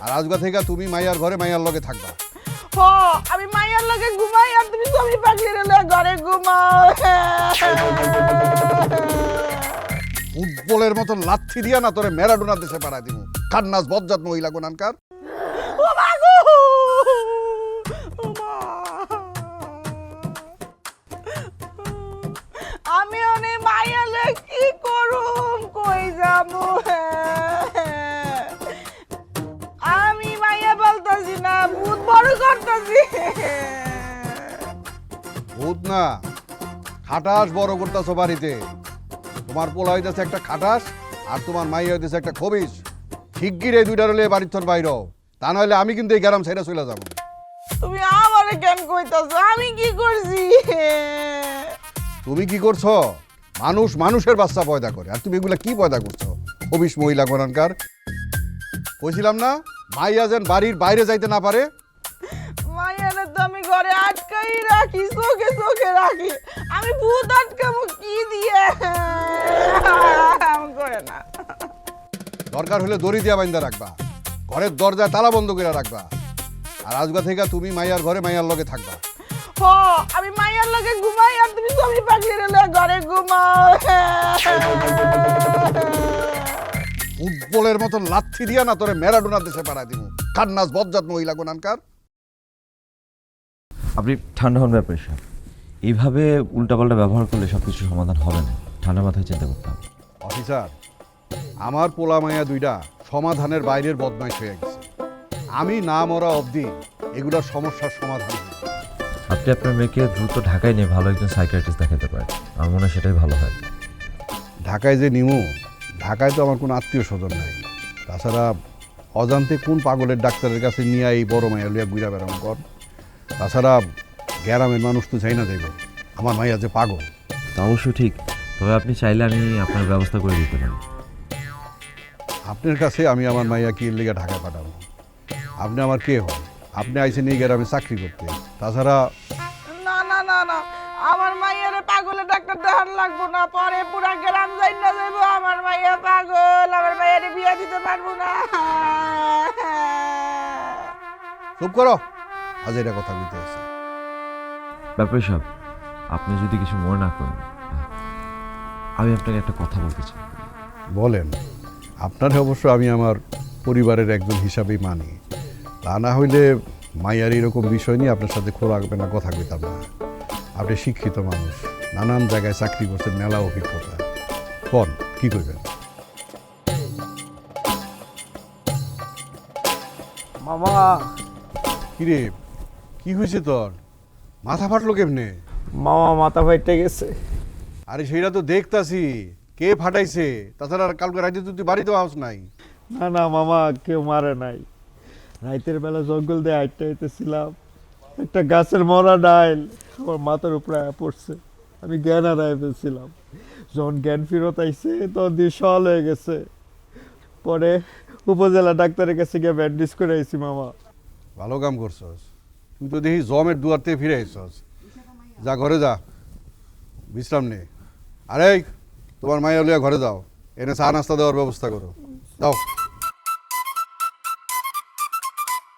আর আজগা থেকে তুমি মাইয়ার ঘরে মাইয়ার লগে থাকবা। হ আমি মাইয়ার লগে ঘুমাই আর তুমি সবজি পাখির ঘরে ঘুমাও। ফুটবলের মতো লাথি দিয়া না তোরে ম্যারাডোনার দেশে পাঠায় দিব। খান্নাস বজ্জাত মহিলা গোনানকার। ও মা গো ও মা আমি অনেক মাইয়ার লগে কি করুম কই যাবো আমি মাইয়া বলতাছি না ভূত বড় করতাছি। ভূত না, খাটাস বড় করতেছো বাড়িতে। তোমার পোলা হইতেছে একটা খাটাস আর তোমার মাইয়া হইতেছে একটা খবিস। শিগগির এই দুইটার হলে বাড়ির তোর বাইর হও, তা নাহলে আমি কিন্তু এই গ্রাম ছেড়ে চলে যাবো। তুমি আমারে কেন কইতাছো আমি কি করছি? তুমি কি করছো? মানুষ মানুষের বাচ্চা পয়দা করে আর তুমি এগুলা কি পয়দা করছো? খবিস মহিলা গোনানকার। কইছিলাম না মাইয়া যেন বাড়ির বাইরে যাইতে না পারে। মাইয়ারে তো আমি ঘরে আটকাই রাখি, চোখে চোখে রাখি। আমি ভূত আটকাবো কি দিয়ে? করে না। দরকার হলে দড়ি দিয়া বাইন্দা রাখবা, ঘরের দরজায় তালা বন্ধ করে রাখবা। আর আজগা থেকে তুমি মাইয়ার ঘরে মাইয়ার লগে থাকবা। হ আমি মাইয়ার লগে ঘুমাই আর তুমি সবজি পাখির ঘরে ঘুমাও। ফুটবলের মতো লাথি দিয়া না তোরে ম্যারাডোনার দেশে পাঠায় দিব। খান্নাস বজ্জাত মহিলা গোনানকার। আপনি ঠান্ডা হন ব্যাপারে সাহেব, এইভাবে উল্টাপাল্টা ব্যবহার করলে সব কিছু সমাধান হবে না। ঠান্ডা মাথায় চিন্তা করতে হবে। অফিসার, আমার পোলা মাইয়া দুইটা সমাধানের বাইরের বদমাইশ হয়ে গেছে। আমি না মরা অবধি এগুলোর সমস্যার সমাধান হবে। আপনি আপনার মেয়েকে দ্রুত ঢাকায় নিয়ে ভালো একজন সাইকিয়াট্রিস্ট দেখাতে পারেন। আমার মনে হয় সেটাই ভালো হয়। ঢাকায় যে নিমু, ঢাকায় তো আমার কোনো আত্মীয় স্বজন নাই। তাছাড়া অজান্তে কোন পাগলের ডাক্তারের কাছে নিয়ে এই বড় মাইয়া লইয়া ঘুরা বেড়ানো কর। তাছাড়া গ্রামের মানুষ তো চাই না দেব আমার মাইয়া যে পাগল। তা অবশ্য ঠিক, তবে আপনি চাইলে আমি আপনার ব্যবস্থা করে দিতে পারি। আপনার কাছে আমি আমার মাইয়া কি লেগে ঢাকায় পাঠাবো? আপনি আমার কে হন? আপনি আইসেন এই গ্রামে চাকরি করতে। তাছাড়া না না না না আমার মাইয়ারে পাগলের ডাক্তার দেখান লাগবো না। পরে পুরা গ্রাম যাই না যাইবো আমার মাইয়া পাগল, আমার মাইয়ারে বিয়া দিতে পারবো না। চুপ করো, আজ এটা কথা বলতে আছে। ব্যাপারে সাহেব, আপনি যদি কিছু মনে না করেন, আমি আপনাকে একটা কথা বলতে চাই। বলেন। আপনার অবশ্য আমি আমার পরিবারের একজন হিসাবেই মানি। তা না হইলে মাইয়ার এরকম বিষয় নিয়ে আপনার সাথে খোলা না কথা কইতাম না। আপনি শিক্ষিত মানুষ, নানান জায়গায় চাকরি করছেন, মেলা অভিজ্ঞতা। কোন কি করবেন? মামা কিরে, কি হয়েছে তোর? মাথা ফাটলো কেমনে? মামা মাথা ফাইটে গেছে। আরে সেইটা তো দেখতাছি, কে ফাটাইছে? তাছাড়া কালকে রাতে তুই বাড়িতে আস নাই। না না মামা, কেউ মারে নাই। রাতের বেলা জঙ্গল দিয়ে হাঁটতে হাঁটতেছিলাম, একটা গাছের মরা ডাইল আমার মাথার উপরে পড়ছে। আমি জ্ঞান হারায় ফেলছিলাম। যখন জ্ঞান ফেরত আইছে তখন দিয়ে সল হয়ে গেছে। পরে উপজেলা ডাক্তারের কাছে গিয়ে ব্যান্ডেজ করে আইছি মামা। ভালো কাম করছস। তুই তো দেখি জমের দুয়ার থেকে ফিরে আইসস। যা ঘরে যা, বিশ্রাম নে। আরে তোমার মাইয়া লইয়া ঘরে যাও, এনে চা নাস্তা দেওয়ার ব্যবস্থা করো। যাও।